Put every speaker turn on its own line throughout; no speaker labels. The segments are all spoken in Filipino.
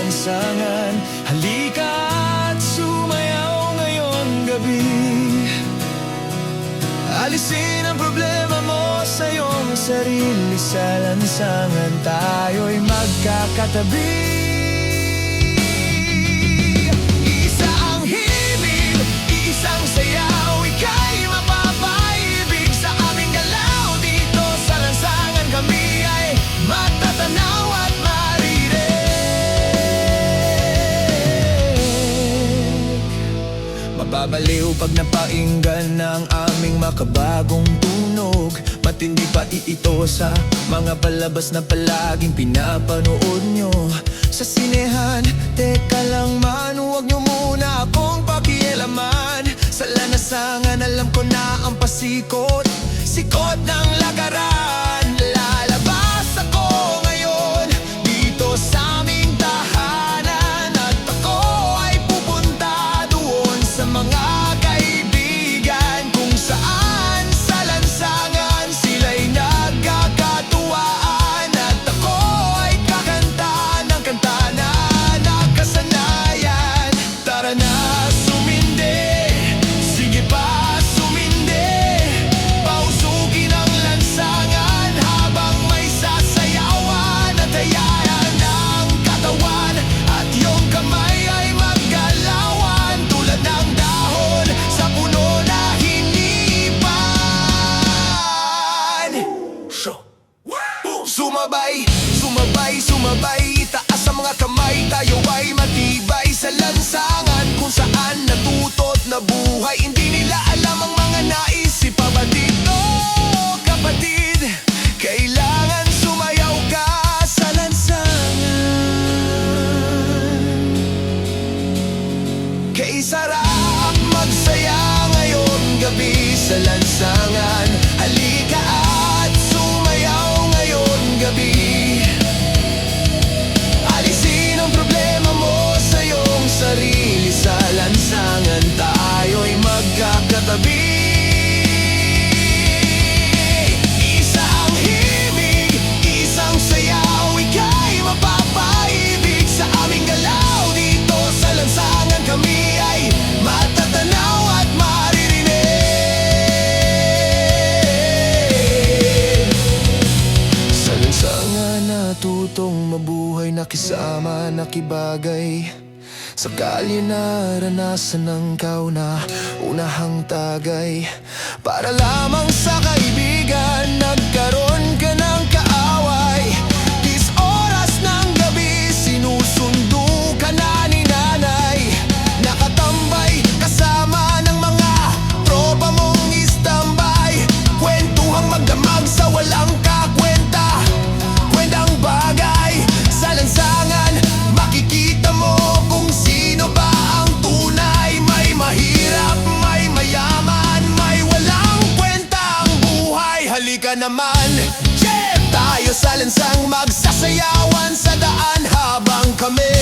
lansangan. Halika at sumayaw ngayong gabi. Alisin ang problema mo sa iyong sarili. Sa lansangan tayo'y magkakatabi. Isa ang himig, isang sayaw, ika'y mapapaibig sa aming galaw. Dito sa lansangan kami ay matatanaw at maririnig. Mababaliw pag napainggan ng aming makabagong tunog. Matindi pa ito sa mga palabas na palaging pinapanood nyo sa sinehan. Teka lang man, huwag nyo muna akong pakialaman. Sa lansangan alam ko na ang pasikot, sikot ng lagaran. Lalabas ako ngayon dito sa aming tahanan, at ako ay pupunta doon sa mga kaibigan kung saan sa lansangan sila'y nagkakatuwaan. At ako ay kakanta ng kanta na nakasanayan. Tara na sumindi, sige pa sumindi, pausukin ang lansangan habang may sasayawan. At hayahan ang katawan at iyong kamay ay maggalawan tulad ng dahon sa puno na hinipan. Sumabay, sumabay, sumabay, itaas ang mga kamay, tayo ay matibay sa lansangan kung saan natutot na buhay. Hindi nila alam ang mga naisip pa ba dito, kapatid? Kailangan sumayaw ka sa lansangan. Kay sarap magsaya ngayong gabi sa lansangan. Halika at sumayaw ngayong gabi. Alisin ang problema mo sa iyong sarili. Sa lansangan tayo'y magkakatabi. Isa ang himig, isang sayaw, ika'y mapapaibig sa aming galaw. Dito sa lansangan kami ay matatanaw at maririnig. Sa lansangan natutong mabuhay, nakisama, nakibagay. Sa kalye naranasan ng kauna, unahang tagay. Para lamang sa kaibigan, nagkaroon ka ng kaaway. 10 oras ng gabi, sinusundo ka na ni nanay. Nakatambay kasama ng mga tropa mong istambay. Kwentuhang magdamag sa walang kakwenta, kwentang bagay. Sa lansangan makikita mo kung sino ba ang tunay. May mahirap, may mayaman, may walang kwentang buhay. Halika naman, Jeff, tayo sa lansang magsasayawan sa daan habang kami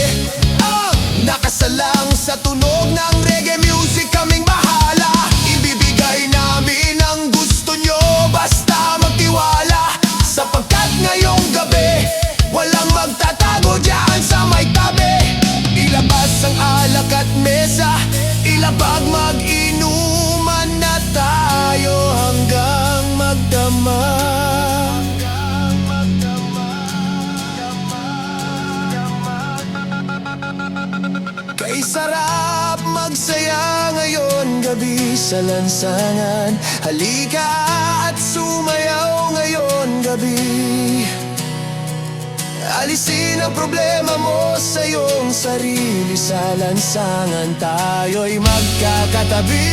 ang nakasalang sa tunog ng reggae music. Kaming bahala, ibibigay namin ang gusto nyo, basta magtiwala. Sapagkat ngayong gabi walang magtatago dyan sa may tabi. Ilabas ang alak at mesa, ilabag, mag-inuman na tayo hanggang magdamag. Kay sarap magsaya ngayon gabi sa lansangan. Halika at sumayaw ngayon gabi. Alisin ang problema mo sa iyong sarili. Sa lansangan tayo'y magkakatabi.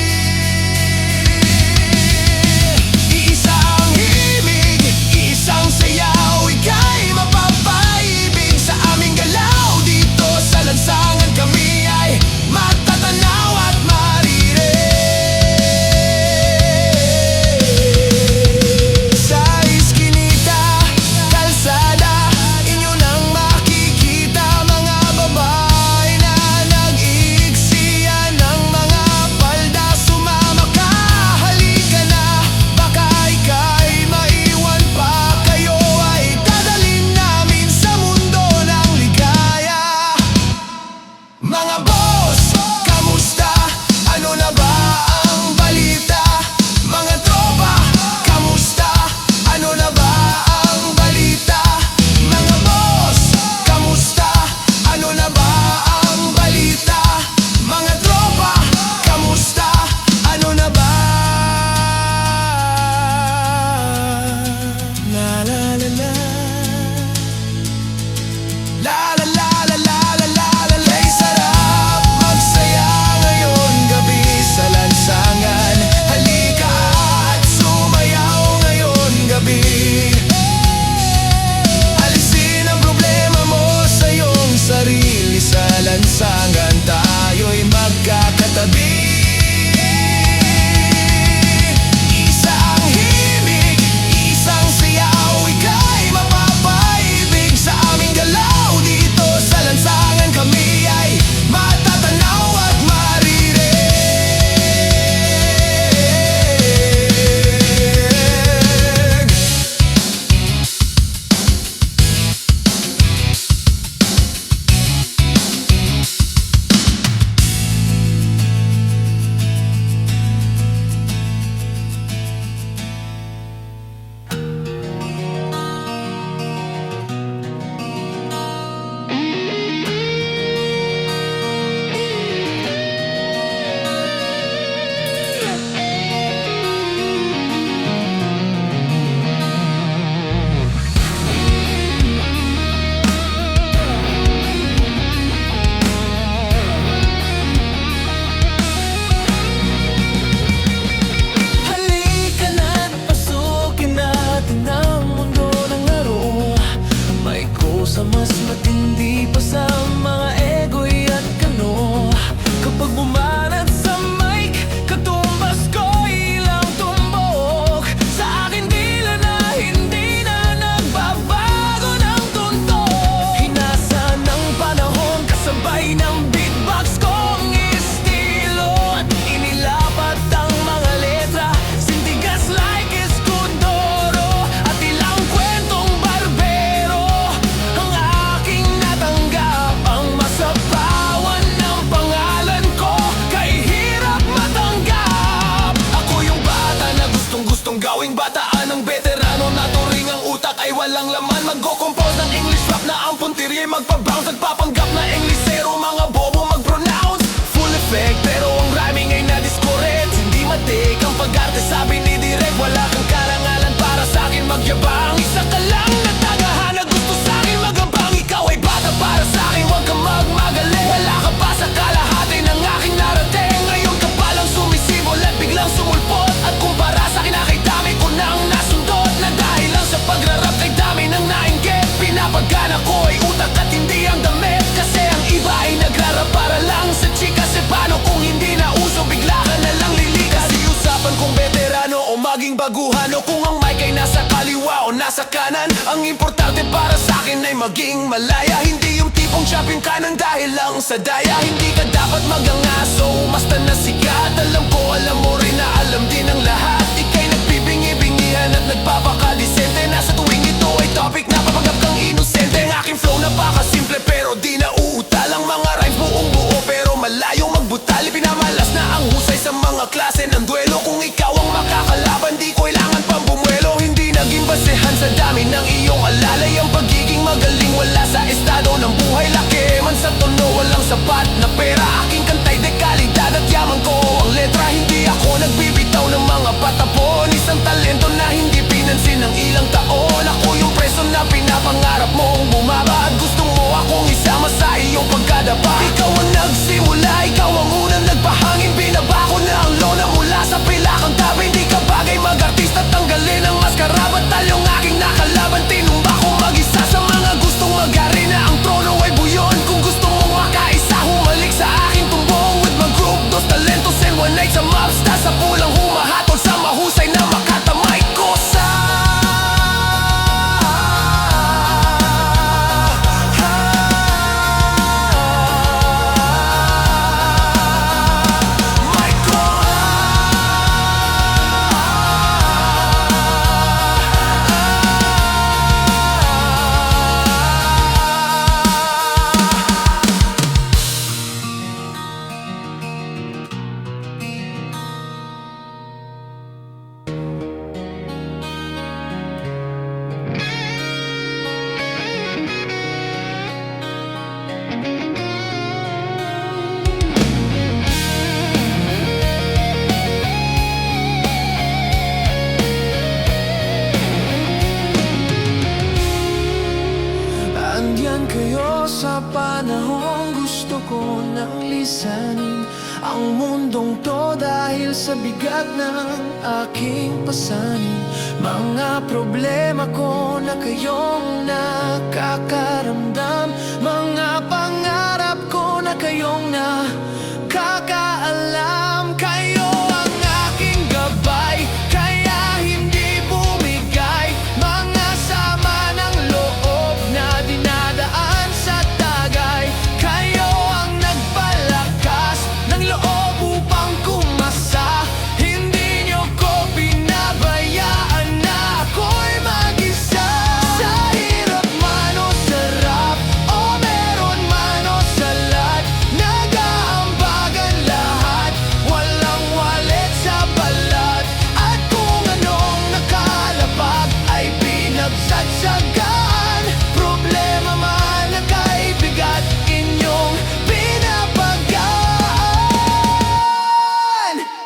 Iisa ang himig, isang sayaw, ika'y mapapaibig sa aming galaw. Dito sa lansangan kami ay matatanaw at maririnig. Sa iskinita, kalsada, inyo nang makikita mga babae na nag-iiksiyan ng mga palda. itong gawing bataan ng veterano na turing ang utak ay walang laman. Mag-compose ng English rap na ang puntirye magpa-bounce. Nagpapanggap na Englishero, mga bobo mag-pronounce. Full effect pero ang rhyming ay na-discourage. Hindi matik ang pag-arte, sabi ni Direk. Wala kang karangalan para sa'kin magyabang. Isa ka lang na tagahan na gusto sa'kin magabang. Ikaw ay bata para sa'kin, huwag kang magmagaling. Wala ka pa sa kalahati ng aking narating. Ngayon ka palang sumisibol at biglang sumulpot. At kumpara sa'kin na kay dami ko nang nasundot. Na dahil lang sa pagrarap kay dami nang nainggit. Pinapagana ko ay utak at hindi ang damit. Kasi ang iba ay nagrarap para lang sa chika. E paano kung hindi na uso, bigla ka na lang lilikas. Di usapan kung veterano o maging baguhan, o kung ang mic ay nasa kaliwa o nasa kanan. Ang importante para sa'kin ay maging malaya. Hindi yung tipong champion ka nang dahil lang sa daya. Hindi ka dapat magangaso, basta na sikat. Alam ko, alam mo rin na alam din ang lahat. Ika'y nagbibingi-bingihan at nagpapakadisente. Nasa tuwing ito ay topic na papanggap kang inosente. Ang aking flow napakasimple pero di na uutal. Ang mga rhymes buong buo pero malayo magbutal. Pinamalas na ang husay sa mga klase ng duelo. Kung ikaw ang makakalaban, di kailangan pang bumuelo. Hindi naging basehan sa dami ng iyong alalay. Ang pagiging magaling wala sa estado ng buhay. Laki man sa tono, walang sapat na pera. Aking kantay de kalidad at yaman ko ang letra. Hindi ako nagbibitaw ng mga patapon. Isang talento na hindi pinansin ng ilang taon. Ako yung preso na pinapangarap mong bumaba. At gusto mo akong isama sa iyong pagkadapa. Ikaw ang nagsimula, ikaw ang unang nagpahangin. Binaba ko na ang lona mula sa pilakang tabi. Hindi ka bagay mag-artista, tanggalin ang maskara. Batal yung aking nakalaban, tinumba ko mag-isa. Sa mga gustong mag-ari na ang trono ay buyon. Kung gusto mong makaisa, humalik sa aking tumbong. With my group, dos talentos and one night sa mobsta. Sa pulang humahatol sa mahusay na makatamay ko sa Andiyan kayo sa panahong gusto ko nang lisanin ang mundong to dahil sa bigat ng aking pasanin. Mga problema ko na kayong nakakaramdam. Mga pangarap ko na kayong nakakaalam. Kayo ang aking gabay, kaya hindi bumigay. Mga sama ng loob na dinadaan sa tagay. Kayo ang nagpalakas ng loob upang kumasa. Hindi nyo ko pinabayaan na ako'y mag-isa. Sa hirap man o sarap, o meron man o salat, nag-aambagan lahat, walang walit sa balat. At kung anong nakalapag ay pinagsatsagaan. Problema man na kaibigat, inyong pinapagaan.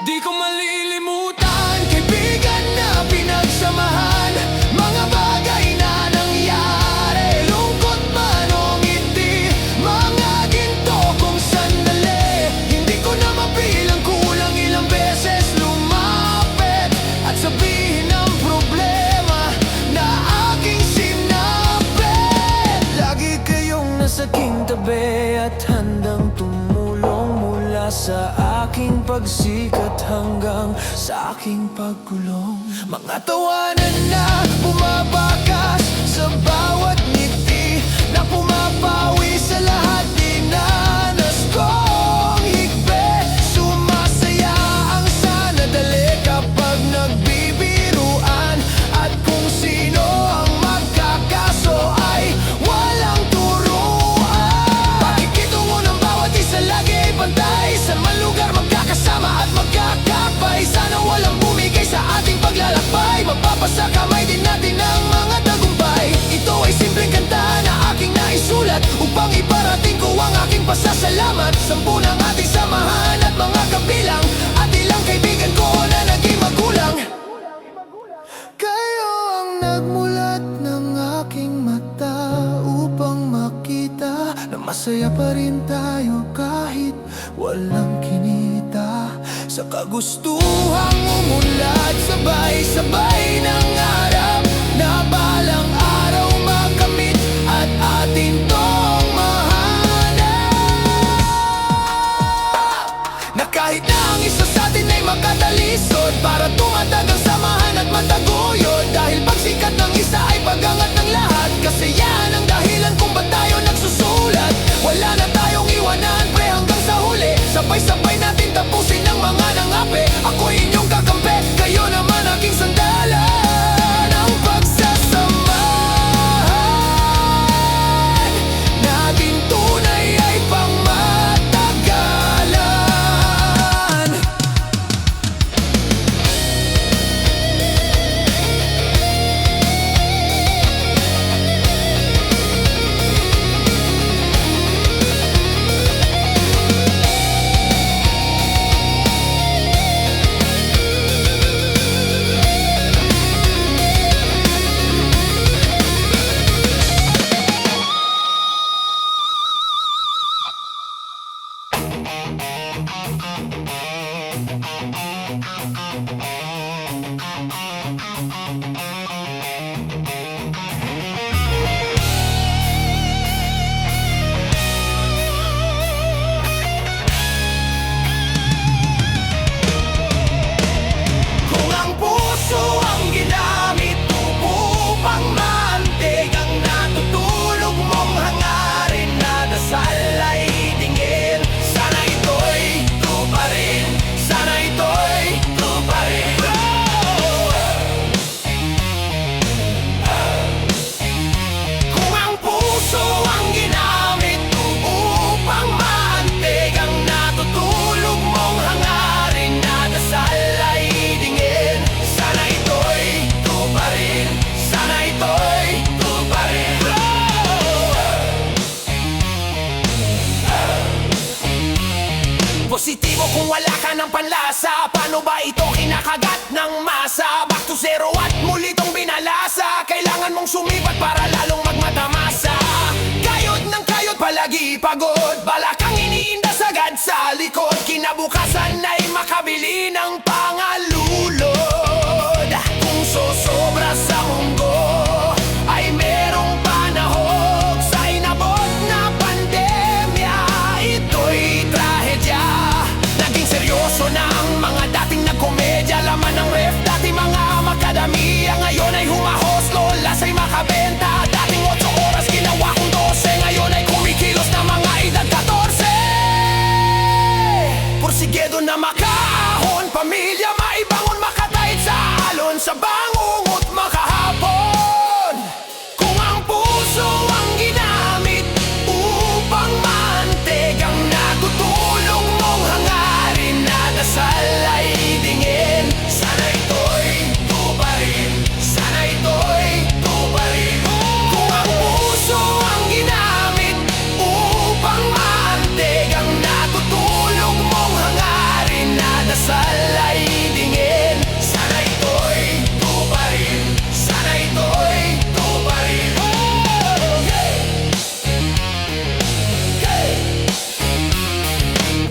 Di ko malilimutan, kaibigan na pinagsamahan. Mga bagay na nangyari, lungkot man o ngiti. Mga ginto kong sandali, hindi ko na mabilang, kulang ilang beses lumapit at sabihin ang problema na aking sinapit. Lagi kayong nasa aking tabi at handang tumulong mula sa aking pagsikat hanggang sa aking pagkulong. Mga tawanan na bumabakas sa bawat ngiti, na pumapawi sa lahat dinanas kong higpit. Sumasaya ang sanadali kapag nagbibiruan. At kung sino ang magkakaso ay walang turuan. Pakikitungo ng bawat isa lagi ay pantay. Sa malugar magkakasama at magkakapay. Sana walang bumigay sa ating paglalakbay. Ipasa kamay din natin ang mga tagumpay. Ito ay simpleng kanta na aking naisulat upang iparating ko ang aking pasasalamat. 10 ng ating samahan at mga kabilang, at ilang kaibigan ko na naging magulang. Kayo ang nagmulat ng aking mata upang makita na masaya pa rin tayo kahit walang kinita. Sa kagustuhang umunlad, sabay-sabay ng harap na balang araw makamit at atin tong mahanap. Na kahit na ang isa sa atin ay makatalisod, para tumatag ang samahan at mataguyod. Dahil pagsikat ng isa ay pagangat ng lahat, kasi yan ang dahilan kung ba't tayo nagsusulat. Wala na tayong iwanan pre hanggang sa huli, sabay-sabay natin tapusin ang mga nangapi. Ako'y inyong kakampi, kayo naman aking sandalan. Ang pagsasamahan natin tunay ay pangmatagalan. Kung ang puso ang ginamit upang maantig ang natutulog mong hangarin na dasal ay dingin, sana ito'y tuparin, sana ito'y tuparin. Kung ang puso ang ginamit upang maantig ang natutulog mong hangarin na dasal ay dingin, sana ito'y tuparin, sana ito'y tuparin. Positibo kung wala ka ng panlasa, paano ba ito kinakagat ng masa? Back to zero at muli tong binalasa, kailangan mong sumipat para lalong magmatamasa. Kayod ng kayod, palagi pagod, balakang iniinda sagad sa likod. Kinabukasan ay makabili ng pangalulod. Kung sosobra sa munggo ay merong panahog, sa inabot na pandemya ito'y trahedya. Naging seryoso na ang mga dating nagkomedya, laman ng ref dati mga makadamiya, ngayon ay humahos, lolas ay makabenta. Dating 8 oras ginawa kong 12, ngayon ay kumikilos na mga edad 14. Porsigido na makaahon, pamilya maibangon, makatahid sa alon, sa bangungot makahapon. Kung ang puso ang ginamit upang maantig ang natutulog mong hangarin na dasal ay dingin, sana ito'y tuparin, sana ito'y tuparin. Kung ang puso ang ginamit upang maantig ang natutulog mong hangarin na dasal ay dingin, sana ito'y tuparin, sana ito'y tuparin.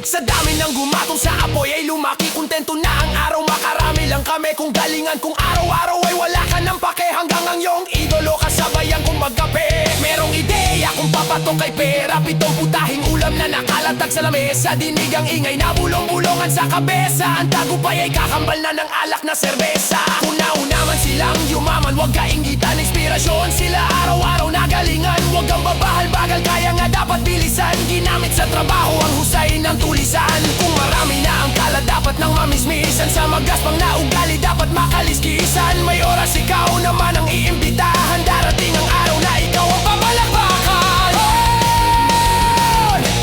Sa dami ng gumatong sa apoy ay lumaki, kontento na ang araw, makarami lang kami kung galingan. Kung araw-araw ay wala ka ng pake, hanggang ang iyong idolo kasabayan kung magkape. Merong ideya kung papatok kay pera, 7 putahing ulam na nakalatag sa lamesa. Dinig ang ingay na bulong-bulongan sa kabesa, ang tagumpay ay kakambal na ng alak na serbesa. Kung nauna man silang yumaman, huwag kaingitan, inspirasyon sila araw-araw na galingan. Huwag kang babahal-bagal, kaya nga dapat bilisan, ginamit sa trabaho ang husay ng tulisan. Kung marami na ang kalat, dapat nang mamismisan, sa magaspang na ugali dapat makaliskisan. May oras ikaw naman ang iimbitahan, darating ang araw na ikaw ang pamalakpakan.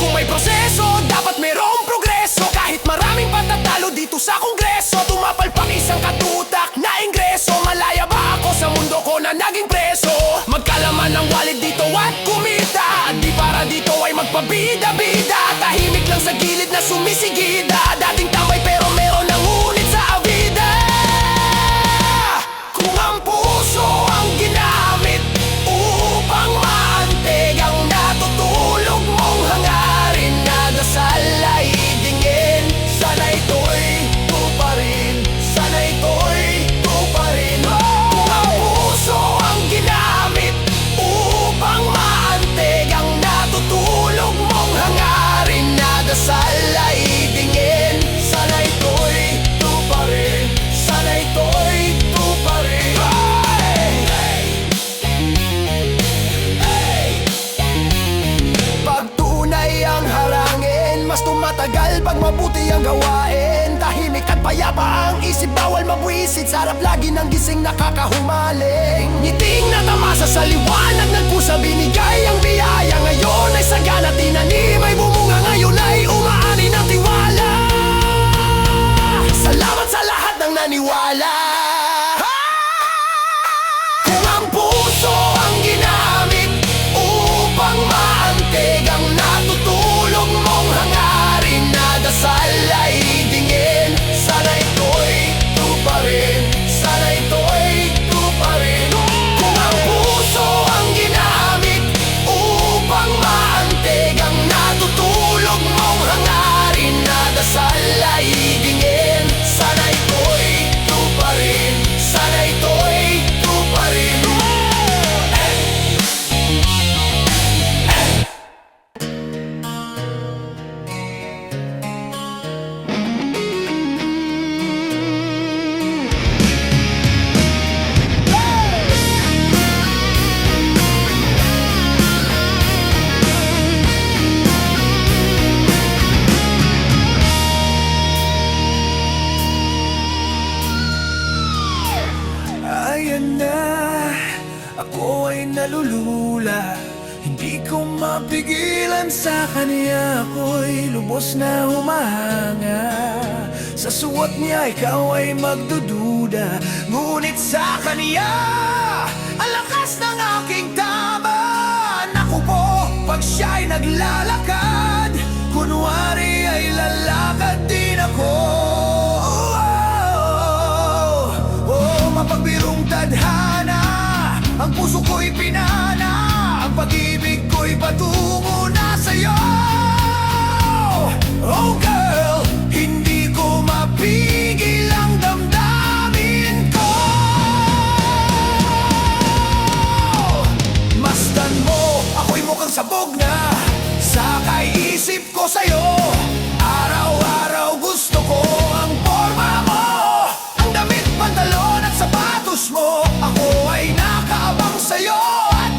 Kung may proseso, dapat merong progreso. Kahit maraming patatalo dito sa kongreso, tumapalpak isang katutak na ingreso. Malaya ba pabida-bida, tahimik lang sa gilid na sumisigida. Dating tambay pero meron ng ngunit sa avida. Kung ang puso ang ginamit upang maantig ang natutulog mong hangarin na dasal ay idingin. Sana ito'y tuparin, sana ito'y tuparin. Kung ang puso ang ginamit upang maantig ang natutulog mong hangarin na dasal ay idingin. Sana ito'y tuparin, sana ito'y tuparin. Pag tunay ang harangin, mas tumatagal pag mabuti ang gawain. Tahimik at payapa ang isip, bawal mabwisit. Sarap lagi ng gising nakakahumaling. Ngiting na tamasa sa liwanag, nagpusa binigay ang biyaya. Ngayon ay sagana tinanim, ay bumunga. Ngayon ay umaani ng tiwala. Salamat sa lahat ng naniwala. Kung ang puso ang ginamit upang maantig ang natutulog mong hangarin na dasal ay idingin. Sana ito'y tuparin, sana ito'y tuparin. Kung ang puso ang ginamit upang maantig ang natutulog mong hangarin na dasal ay idingin. Sana ito'y tuparin, sana ito'y tuparin. Ayan na, ako ay nalulula. Hindi ko mapigilan sa kanya, ako'y lubos na humahanga. Sa suot niya ikaw ay magdududa, ngunit sa kanya ang lakas ng aking tama. Naku po, pag siya'y naglalakad, kunwari ay lalakad din ako. Mapagbirong tadhana, ang puso ko'y pinana, ang pag-ibig ko'y patungo na sa'yo. Oh girl, hindi ko mapigil ang damdamin ko. Masdan mo, ako'y mukhang sabog na sa kaisip ko sa'yo. Araw-araw gusto ko ang forma mo, ang damit, pantalon at sapatos mo. Ako ay nakaabang sa'yo at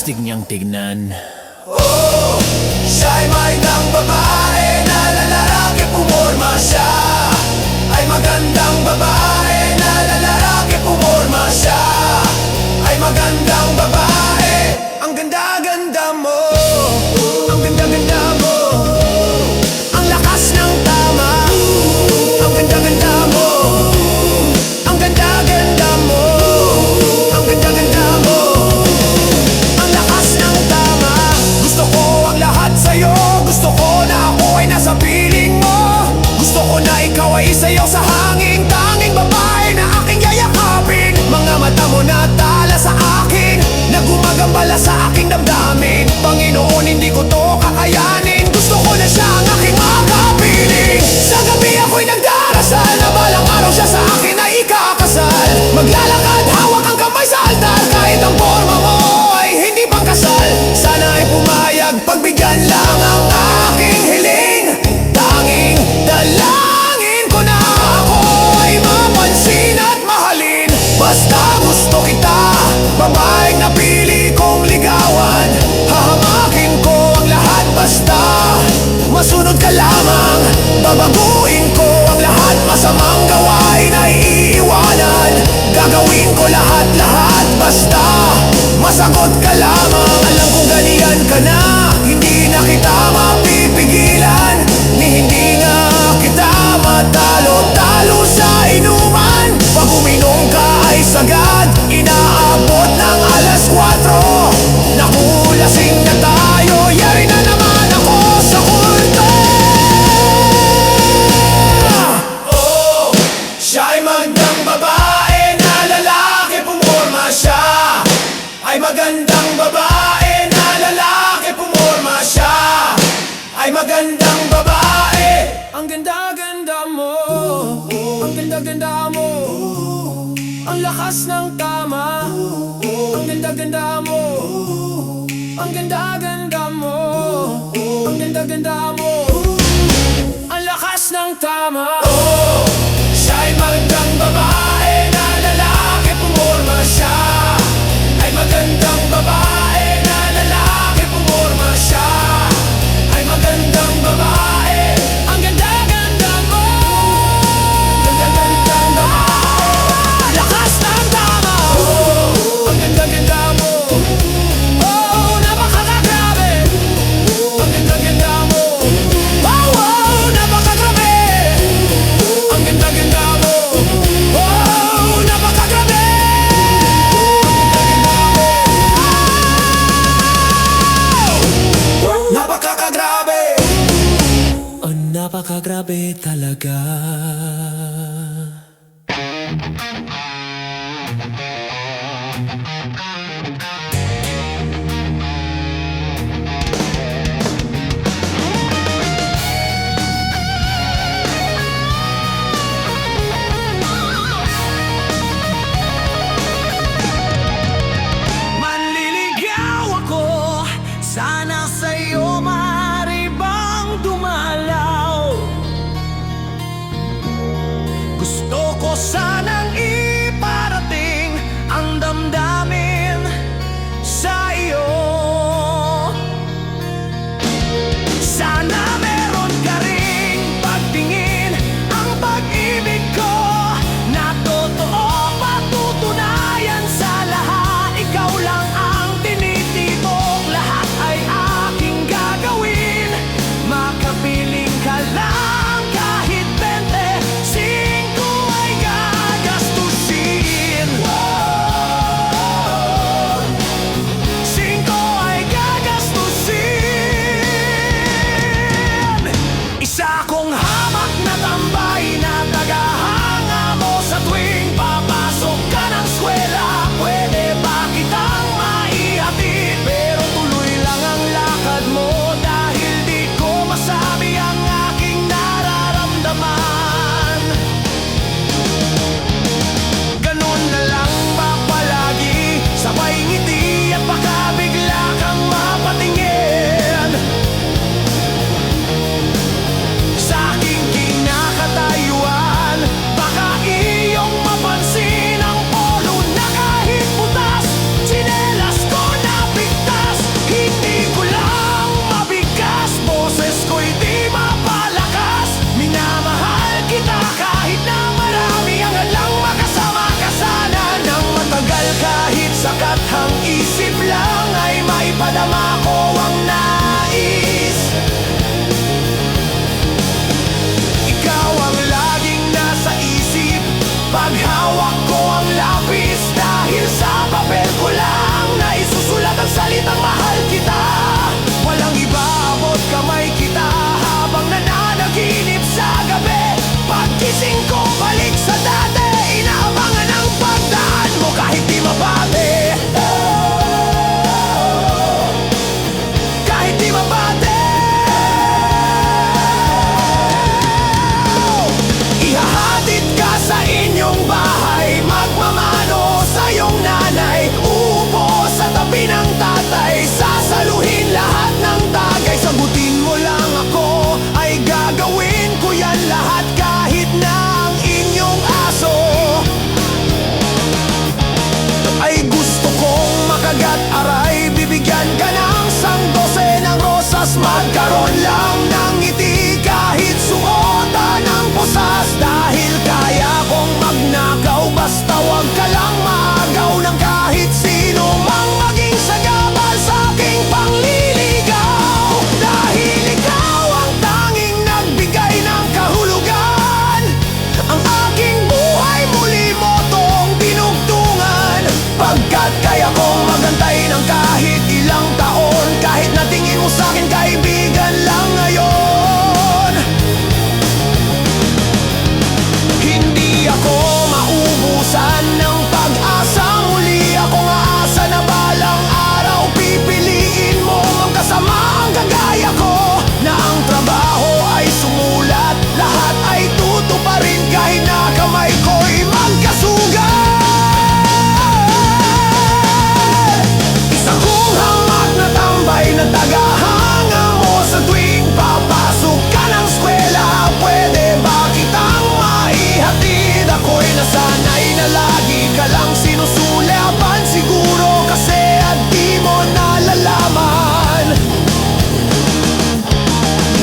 astig niyang tignan. Oh, siya'y magandang babae na lalaki, pumorma siya. Ay magandang babae na lalaki, pumorma siya. Ay magandang babae, ang ganda-ganda mo, ang ganda-ganda mo, ang lakas ng tama, ang ganda-ganda mo, ang ganda-ganda mo, ang ganda-ganda mo, ang lakas ng tama. Gusto ko ang lahat sa'yo, gusto ko na ako ay nasa piling mo. Gusto ko na ikaw ay isayaw sa hangin, tanging babae na aking yayakapin. Mga mata mo na tala sa akin, na gumagambala sa aking damdamin. Panginoon, hindi ko to kakayanin, gusto ko na siya ang aking makapiling. Sa gabi ako'y nagdarasal, na balang araw siya sa akin ay ikakasal. Maglalakad, hawak ang kamay sa altar, kahit ang forma mo ay hindi pangkasal. Sana ay pumayag, pagbigyan lang ang aking hiling. Tanging dalangin ko na ako ay mapansin at mahalin. Basta gusto kita, babaeng napili kong ligawan. Hahamakin ko ang lahat, basta masunod ka lamang. Babaguhin ko ang lahat, masamang gawain ay iiwanan. Gagawin ko lahat-lahat, basta masagot ka lamang. Alam kong ganyan ka na, hindi na kita mapipigilan. Ni hindi nga kita matalo-talo sa inuman. Pag uminom ka ay sagad, inaabot ng alas 4. Naku, lasing na tayo, yari na naman ako sa kulto. Oh, siya'y magandang babae na lalaki, pumorma siya. Ay magandang babae na lalaki, pumorma siya. Ay magandang babae, ang ganda-ganda mo, ang ganda-ganda mo, ang lakas ng tama, ang ganda-ganda mo, ang ganda-ganda mo, ang ganda-ganda mo, ang lakas ng tama. Oh, siya'y magandang babae na lalaki, pumorma siya. Ay magandang babae na lalaki, pumorma siya. Ay magandang babae, ang ganda-ganda mo, ganda-ganda mo, lakas ng tama. Oh, ang ganda-ganda mo, oh, napakagrabe. Ang ganda-ganda mo, oh, oh, napakagrabe. Ang ganda-ganda mo, oh, napakagrabe. Napakagrabe. Oh, napakagrabe talaga. Manliligaw ako, sana sa'yo maaari bang dumalaw. Gusto ko sanang iparating ang damdamin Sa kathang isip lang ay maipadama ko ang nais. Ikaw ang laging nasa isip pag hawak ko ang lapis. Dahil sa papel ko lang na isusulat ang salitang mahal kita. Walang iba abot kamay kita habang nananaginip sa gabi. Pagkising ko balik sa dati, inaabangan ang pagdaan mo kahit di mabate. Kahit di mabate. Ihahatid ka sa inyong bahay, magmamano sa iyong nanay, uupo sa tabi ng tatay, sasaluhin lahat ng tagay. Sagutin mo lang ako, ay gagawin ko yan lahat kahit na ang inyong aso ay gusto kong makagat aray. Bibigyan ka ng 12 ng rosas, magkaroon lang ng ngiti kahit suotan ng posas. Dahil kaya kong magnakaw, basta wag ka lang maagaw ng kahit sino mang maging sagabal sa aking pangliligaw. Dahil ikaw ang tanging nagbigay ng kahulugan, ang aking buhay muli mo tong dinugtungan. Pagkat kaya kong magantay ng kahit ilang taon, kahit na tingin mo sa'kin kaibigan lang ngayon. Hindi ako maubusan ng pag-asa, muli akong aasa na balang araw pipiliin mo ang kasama ang kagaya ko, na ang trabaho ay sumulat, lahat ay tutuparin kahit na kamay ko'y magkasugat. Isa kong hamak na tambay na tagahanga mo sa tuwing papasok ka ng eskwela. Pwede ba kitang maihatid? Ako'y nasanay na lagi ka lang sinusulapan, siguro kasi at di mo nalalaman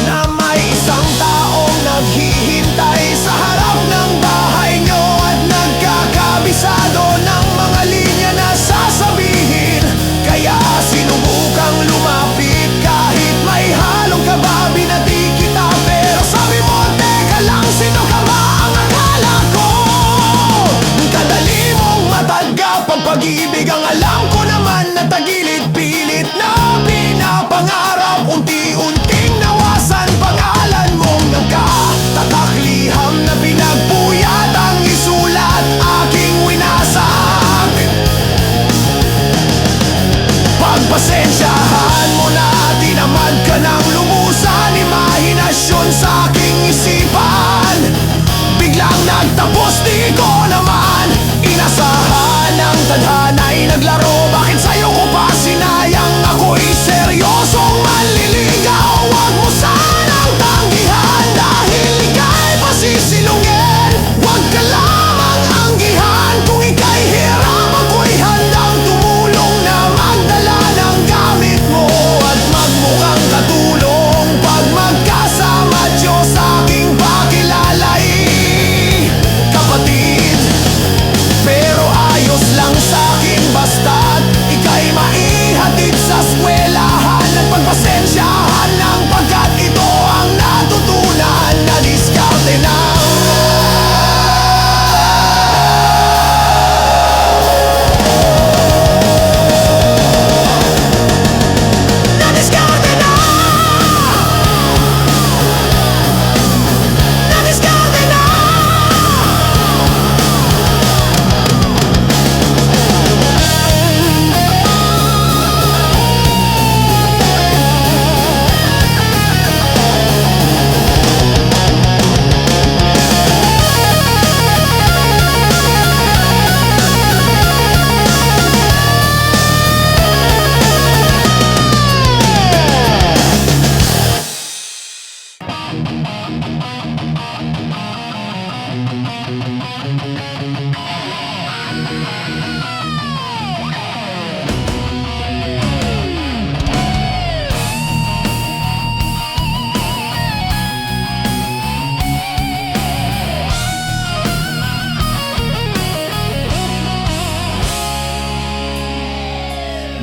na may isang taong naghihintay sa harap ng bahay nyo at nagkakabisado ng mga linya na sasabihin. Kaya sinubukang lumapit kahit may halong kababi na di kita. Pero sabi mo, teka lang, sino ka ba? Ang akala ko kadali mong matagap ang pag-ibig. Ang alam ko naman na tagilid-pilit na pinapangarap, unti-unting nawasan pangalan mong nagkatatakliham na pinagpuyat ang isulat aking winasak. Pagpasensyahan mo na, tinamad ka ng lumusan, imahinasyon sa aking isipan. Biglang nagtapos, di ko naman inasahan. Ang tadhana'y naglaro, bakit sa'yo ko pa sinayang? Ako'y seryosong manliligaw, wag mo sanang tanggihan. Dahil ika'y pasisilungin, wag ka lamang anggihan. Kung ika'y hirap, ako'y handang tumulong na magdala ng gamit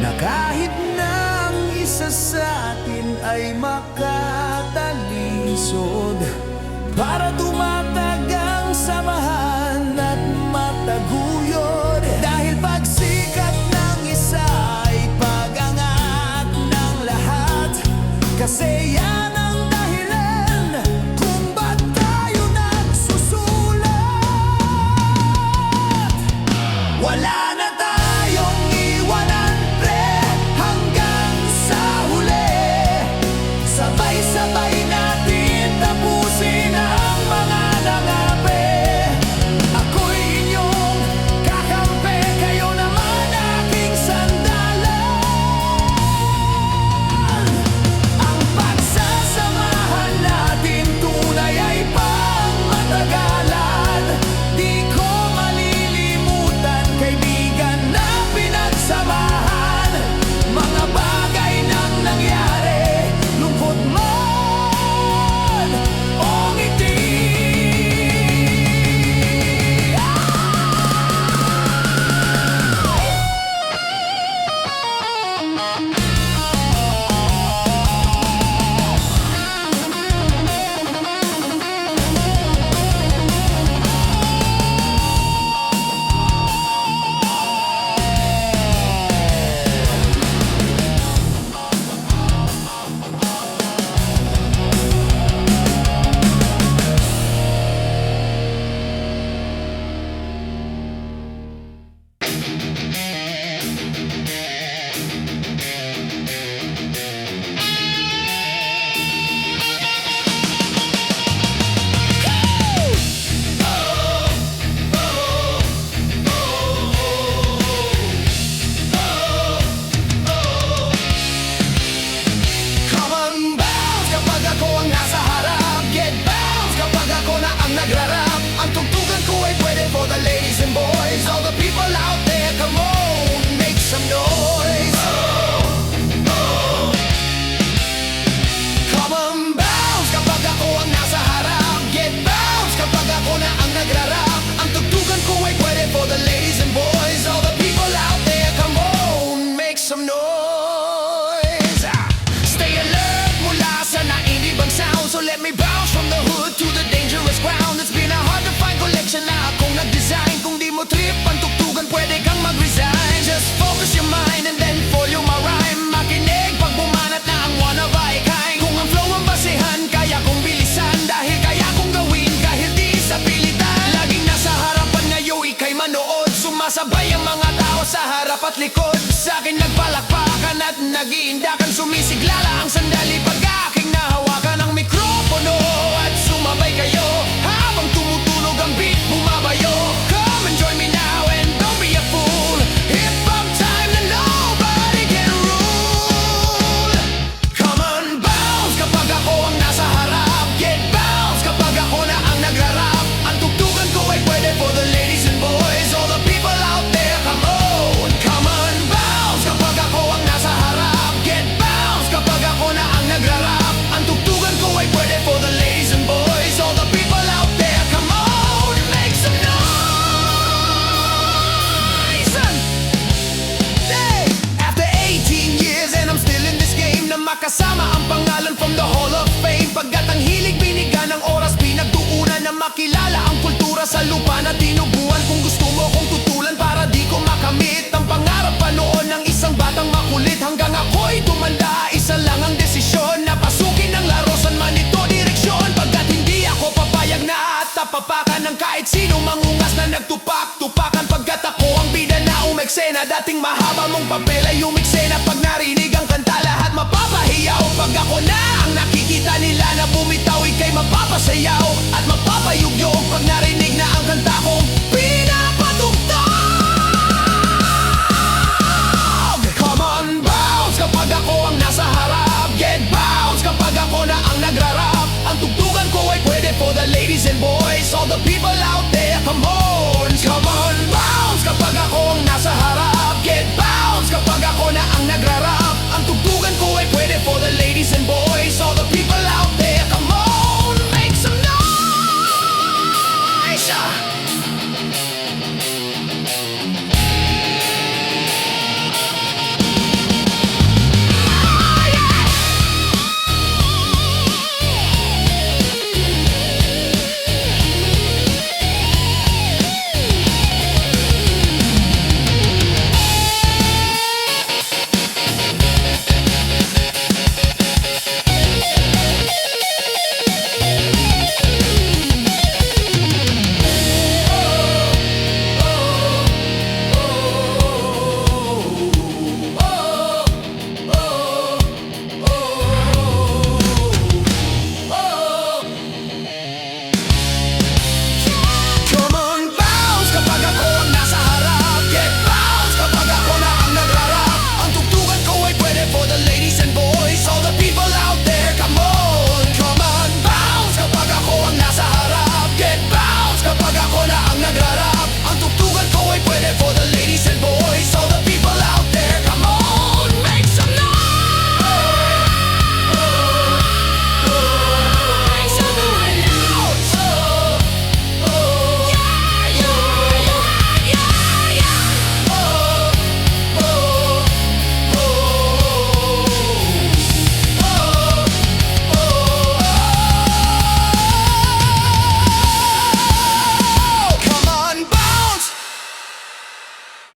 na kahit na ang isa sa atin ay makatalisod, para tumatag ang samahan at mataguyod. Dahil pagsikat ng isa ay pag-angat ng lahat, kasi yan ang dahilan kung ba't tayo nagsusulat. Wala na tayong iwanan, pre, hanggang sa huli. Sabay-sabay natin tapusin ang mga nangapi. Ako'y inyong kakampi, kayo naman aking sandalan. Ang pagsasamahan natin tunay ay pangmatagalan. Di ko malilimutan, kaibigan na pinagsamahan. Mga bagay nang nangyari, lungkot man o ngiti. Come on, bounce kapag ako ang nasa harap. Get bounce kapag ako na ang nagrarap. Ang tugtugan ko ay pwede for the ladies and boys. All the people out there, come on, make some noise. Come on, bounce kapag ako ang nasa harap. Get bounce kapag ako na ang nagrarap. Ang tugtugan ko ay pwede for the ladies and boys. All the people out there, come on, make some noise. Stay alert mula sa nainibang sound. So let me bounce from the hood to the dangerous ground. It's been a hard to find collection na akong nag-design. Kung di mo trip ang tugtugan, pwede kang mag-resign. Just focus your mind and then follow my rhyme. Makinig pag bumanat na ang one of a kind. Kung ang flow ang basehan, kaya kong bilisan. Dahil kaya kong gawin kahit di sa pilitan. Laging nasa harapan ngayon, ika'y manood. Sumasabay ang mga tao sa harap at likod. Sa akin nagpalakpakan at nag-iindakan. Sumisiglala ang sandali pag aking nahawakan ang mikropono. At sumabay kayo habang tumutunog ang beat, bumabayo. Come and join me now and don't be a fool. Hip-hop time na nobody can rule. Come on, bounce kapag ako ang nasa harap. Get bounce kapag ako na ang nagrarap. Ang tugtugan ko ay pwede for the ladies and boys. All the people out there, come on. Come on, bounce kapag ako ang nasa harap. Get bounce kapag ako na ang nagrarap. Ang tugtugan ko ay pwede for the ladies and boys. All the people out there, come on, make some noise. Hey! After 18 years and I'm still in this game, na makasama ang pangalan from the Hall of Fame. Pagkat ang hilig binigan ng oras, pinagtuunan na makilala ang kultura sa lupa na tinubuan. Kung gusto mo kong tutulan para di ko makamit ang pangarap pa noon ng isang batang makulit. Hanggang ako'y tumanda, isa lang ang desisyon, na pasukin ang laro san man ito direksyon. Pagkat hindi ako papayag na at tapapakan ng kahit sino mangungas na nagtupak-tupakan. Pagkat ako ang bida na umeksena, dating mahaba mong papel ay umeksena. Pag narinig ang kanta, lahat mapapahiyaw. Pag ako na ang nakikita nila na bumitaw, ika'y mapapasayaw at mapapayugyog. Pag narinig